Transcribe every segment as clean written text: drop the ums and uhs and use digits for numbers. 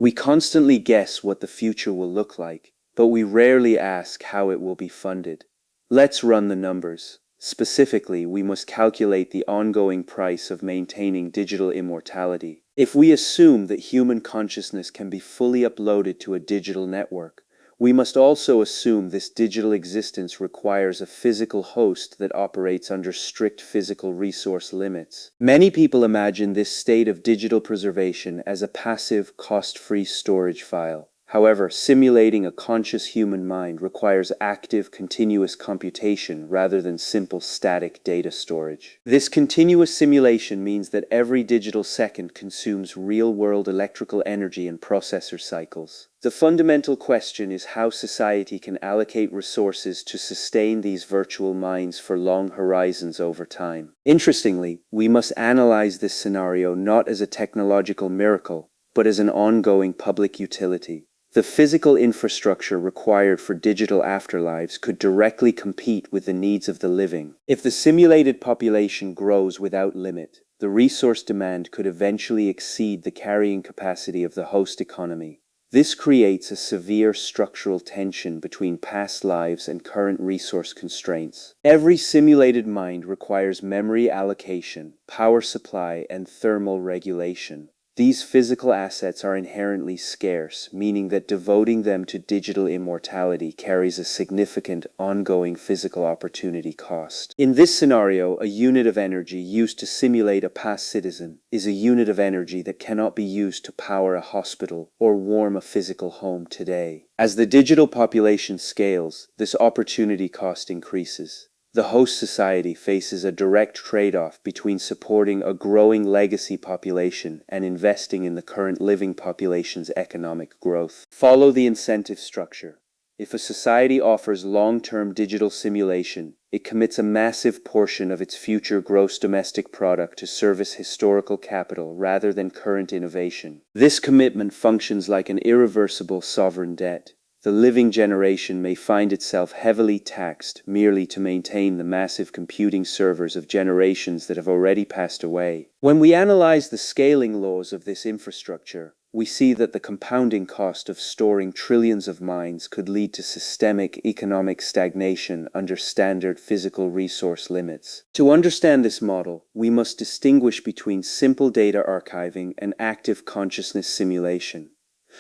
We constantly guess what the future will look like, but we rarely ask how it will be funded. Let's run the numbers. Specifically, we must calculate the ongoing price of maintaining digital immortality. If we assume that human consciousness can be fully uploaded to a digital network, we must also assume this digital existence requires a physical host that operates under strict physical resource limits. Many people imagine this state of digital preservation as a passive, cost-free storage file. However, simulating a conscious human mind requires active, continuous computation rather than simple static data storage. This continuous simulation means that every digital second consumes real-world electrical energy and processor cycles. The fundamental question is how society can allocate resources to sustain these virtual minds for long horizons over time. Interestingly, we must analyze this scenario not as a technological miracle, but as an ongoing public utility. The physical infrastructure required for digital afterlives could directly compete with the needs of the living. If the simulated population grows without limit, the resource demand could eventually exceed the carrying capacity of the host economy. This creates a severe structural tension between past lives and current resource constraints. Every simulated mind requires memory allocation, power supply, and thermal regulation. These physical assets are inherently scarce, meaning that devoting them to digital immortality carries a significant, ongoing physical opportunity cost. In this scenario, a unit of energy used to simulate a past citizen is a unit of energy that cannot be used to power a hospital or warm a physical home today. As the digital population scales, this opportunity cost increases. The host society faces a direct trade-off between supporting a growing legacy population and investing in the current living population's economic growth. Follow the incentive structure. If a society offers long-term digital simulation, it commits a massive portion of its future gross domestic product to service historical capital rather than current innovation. This commitment functions like an irreversible sovereign debt. The living generation may find itself heavily taxed merely to maintain the massive computing servers of generations that have already passed away. When we analyze the scaling laws of this infrastructure, we see that the compounding cost of storing trillions of minds could lead to systemic economic stagnation under standard physical resource limits. To understand this model, we must distinguish between simple data archiving and active consciousness simulation.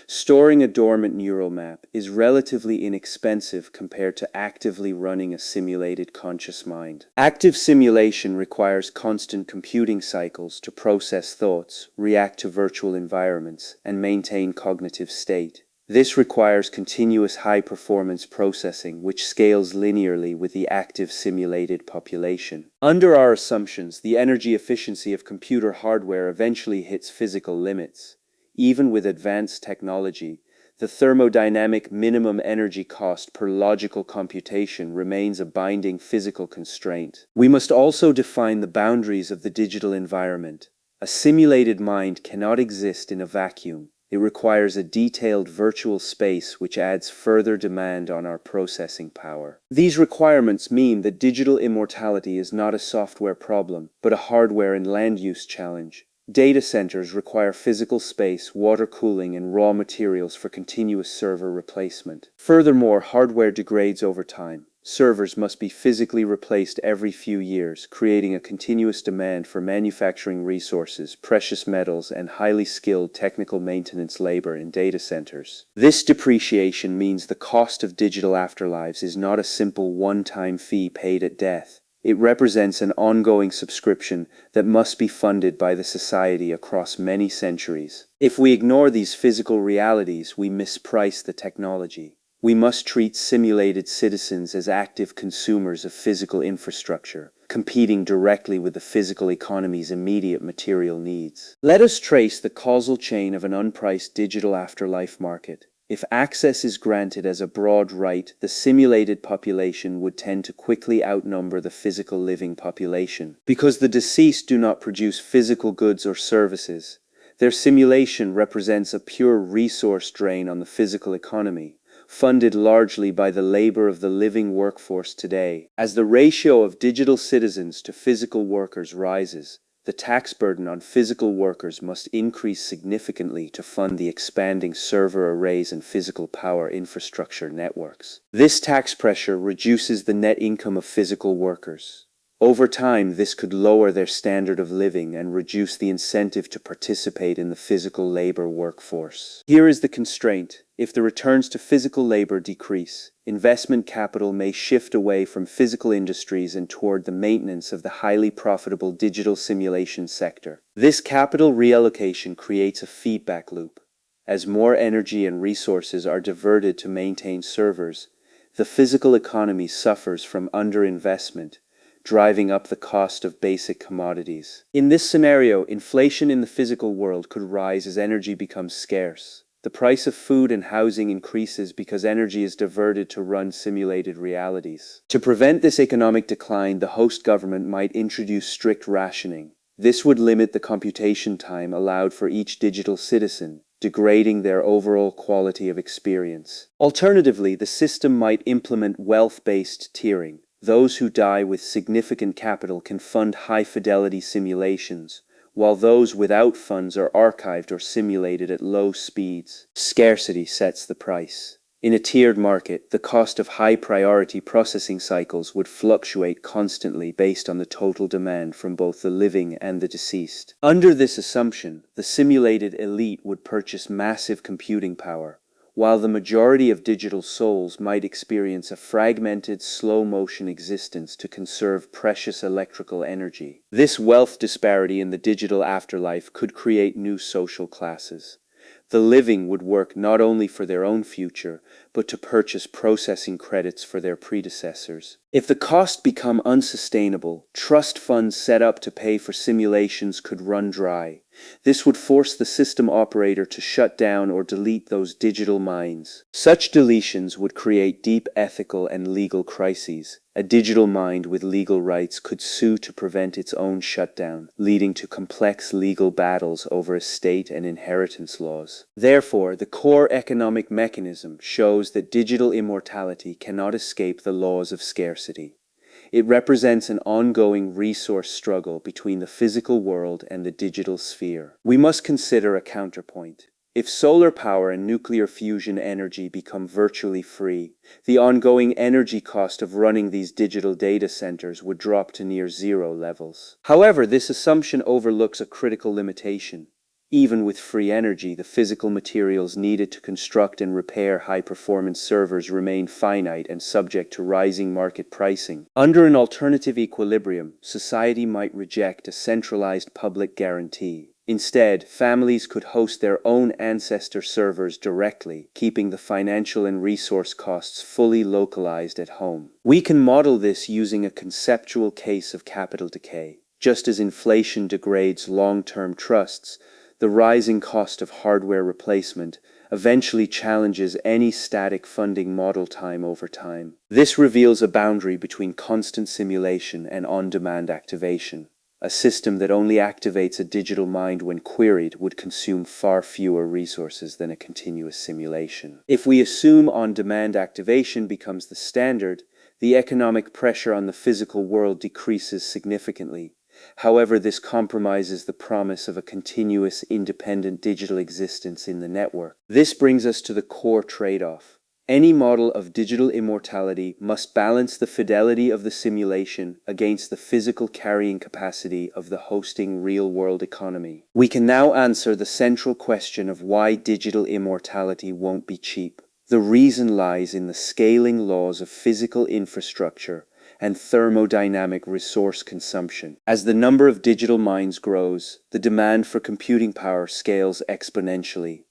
Storing a dormant neural map is relatively inexpensive compared to actively running a simulated conscious mind. Active simulation requires constant computing cycles to process thoughts, react to virtual environments, and maintain cognitive state. This requires continuous high-performance processing, which scales linearly with the active simulated population. Under our assumptions, the energy efficiency of computer hardware eventually hits physical limits. Even with advanced technology, the thermodynamic minimum energy cost per logical computation remains a binding physical constraint. We must also define the boundaries of the digital environment. A simulated mind cannot exist in a vacuum. It requires a detailed virtual space which adds further demand on our processing power. These requirements mean that digital immortality is not a software problem, but a hardware and land use challenge. Data centers require physical space, water cooling, and raw materials for continuous server replacement. Furthermore, hardware degrades over time. Servers must be physically replaced every few years, creating a continuous demand for manufacturing resources, precious metals, and highly skilled technical maintenance labor in data centers. This depreciation means the cost of digital afterlives is not a simple one-time fee paid at death. It represents an ongoing subscription that must be funded by the society across many centuries. If we ignore these physical realities, we misprice the technology. We must treat simulated citizens as active consumers of physical infrastructure, competing directly with the physical economy's immediate material needs. Let us trace the causal chain of an unpriced digital afterlife market. If access is granted as a broad right, the simulated population would tend to quickly outnumber the physical living population. Because the deceased do not produce physical goods or services, their simulation represents a pure resource drain on the physical economy, funded largely by the labor of the living workforce today. As the ratio of digital citizens to physical workers rises, the tax burden on physical workers must increase significantly to fund the expanding server arrays and physical power infrastructure networks. This tax pressure reduces the net income of physical workers. Over time, this could lower their standard of living and reduce the incentive to participate in the physical labor workforce. Here is the constraint. If the returns to physical labor decrease, investment capital may shift away from physical industries and toward the maintenance of the highly profitable digital simulation sector. This capital reallocation creates a feedback loop. As more energy and resources are diverted to maintain servers, the physical economy suffers from underinvestment, driving up the cost of basic commodities. In this scenario, inflation in the physical world could rise as energy becomes scarce. The price of food and housing increases because energy is diverted to run simulated realities. To prevent this economic decline, the host government might introduce strict rationing. This would limit the computation time allowed for each digital citizen, degrading their overall quality of experience. Alternatively, the system might implement wealth-based tiering. Those who die with significant capital can fund high-fidelity simulations, while those without funds are archived or simulated at low speeds. Scarcity sets the price. In a tiered market, the cost of high-priority processing cycles would fluctuate constantly based on the total demand from both the living and the deceased. Under this assumption, the simulated elite would purchase massive computing power, while the majority of digital souls might experience a fragmented, slow-motion existence to conserve precious electrical energy. This wealth disparity in the digital afterlife could create new social classes. The living would work not only for their own future, but to purchase processing credits for their predecessors. If the cost become unsustainable, trust funds set up to pay for simulations could run dry. This would force the system operator to shut down or delete those digital minds. Such deletions would create deep ethical and legal crises. A digital mind with legal rights could sue to prevent its own shutdown, leading to complex legal battles over estate and inheritance laws. Therefore, the core economic mechanism shows that digital immortality cannot escape the laws of scarcity. It represents an ongoing resource struggle between the physical world and the digital sphere. We must consider a counterpoint. If solar power and nuclear fusion energy become virtually free, the ongoing energy cost of running these digital data centers would drop to near zero levels. However, this assumption overlooks a critical limitation. Even with free energy, the physical materials needed to construct and repair high-performance servers remain finite and subject to rising market pricing. Under an alternative equilibrium, society might reject a centralized public guarantee. Instead, families could host their own ancestor servers directly, keeping the financial and resource costs fully localized at home. We can model this using a conceptual case of capital decay. Just as inflation degrades long-term trusts, the rising cost of hardware replacement eventually challenges any static funding model time over time. This reveals a boundary between constant simulation and on-demand activation. A system that only activates a digital mind when queried would consume far fewer resources than a continuous simulation. If we assume on-demand activation becomes the standard, the economic pressure on the physical world decreases significantly. However, this compromises the promise of a continuous, independent digital existence in the network. This brings us to the core trade-off. Any model of digital immortality must balance the fidelity of the simulation against the physical carrying capacity of the hosting real-world economy. We can now answer the central question of why digital immortality won't be cheap. The reason lies in the scaling laws of physical infrastructure and thermodynamic resource consumption. As the number of digital minds grows, the demand for computing power scales exponentially.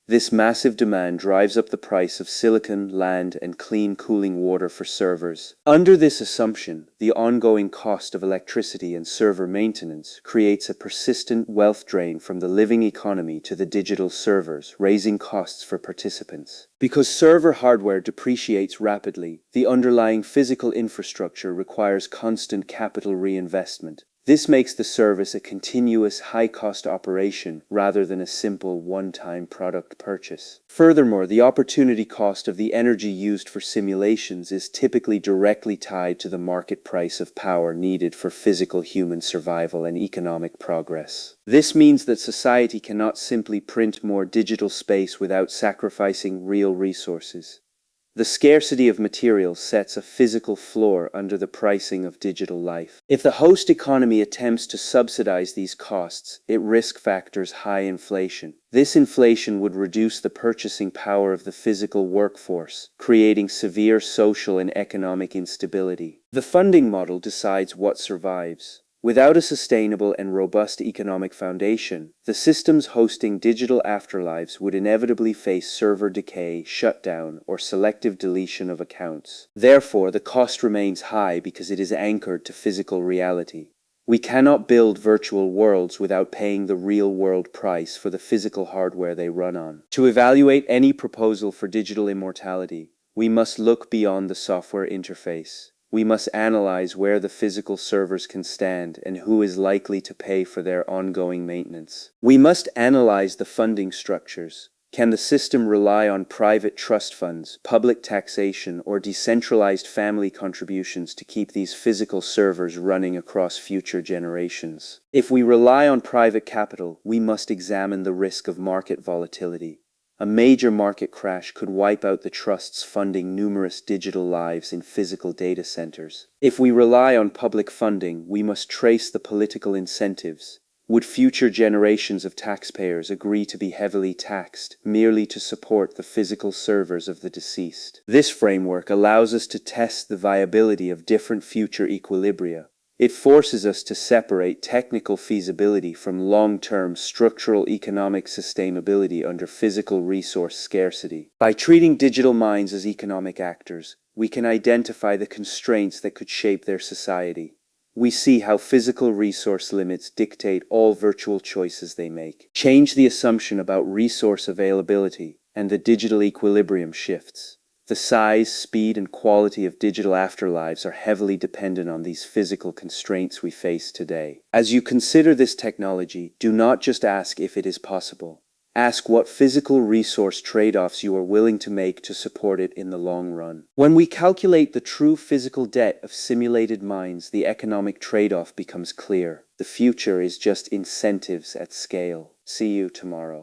This massive demand drives up the price of silicon, land, and clean cooling water for servers. Under this assumption, the ongoing cost of electricity and server maintenance creates a persistent wealth drain from the living economy to the digital servers, raising costs for participants. Because server hardware depreciates rapidly, the underlying physical infrastructure requires constant capital reinvestment. This makes the service a continuous, high-cost operation rather than a simple one-time product purchase. Furthermore, the opportunity cost of the energy used for simulations is typically directly tied to the market price of power needed for physical human survival and economic progress. This means that society cannot simply print more digital space without sacrificing real resources. The scarcity of materials sets a physical floor under the pricing of digital life. If the host economy attempts to subsidize these costs, it risk factors high inflation. This inflation would reduce the purchasing power of the physical workforce, creating severe social and economic instability. The funding model decides what survives. Without a sustainable and robust economic foundation, the systems hosting digital afterlives would inevitably face server decay, shutdown, or selective deletion of accounts. Therefore, the cost remains high because it is anchored to physical reality. We cannot build virtual worlds without paying the real-world price for the physical hardware they run on. To evaluate any proposal for digital immortality, we must look beyond the software interface. We must analyze where the physical servers can stand and who is likely to pay for their ongoing maintenance. We must analyze the funding structures. Can the system rely on private trust funds, public taxation, or decentralized family contributions to keep these physical servers running across future generations? If we rely on private capital, we must examine the risk of market volatility. A major market crash could wipe out the trusts funding numerous digital lives in physical data centers. If we rely on public funding, we must trace the political incentives. Would future generations of taxpayers agree to be heavily taxed merely to support the physical servers of the deceased? This framework allows us to test the viability of different future equilibria. It forces us to separate technical feasibility from long-term structural economic sustainability under physical resource scarcity. By treating digital minds as economic actors, we can identify the constraints that could shape their society. We see how physical resource limits dictate all virtual choices they make. Change the assumption about resource availability, and the digital equilibrium shifts. The size, speed, and quality of digital afterlives are heavily dependent on these physical constraints we face today. As you consider this technology, do not just ask if it is possible. Ask what physical resource trade-offs you are willing to make to support it in the long run. When we calculate the true physical debt of simulated minds, the economic trade-off becomes clear. The future is just incentives at scale. See you tomorrow.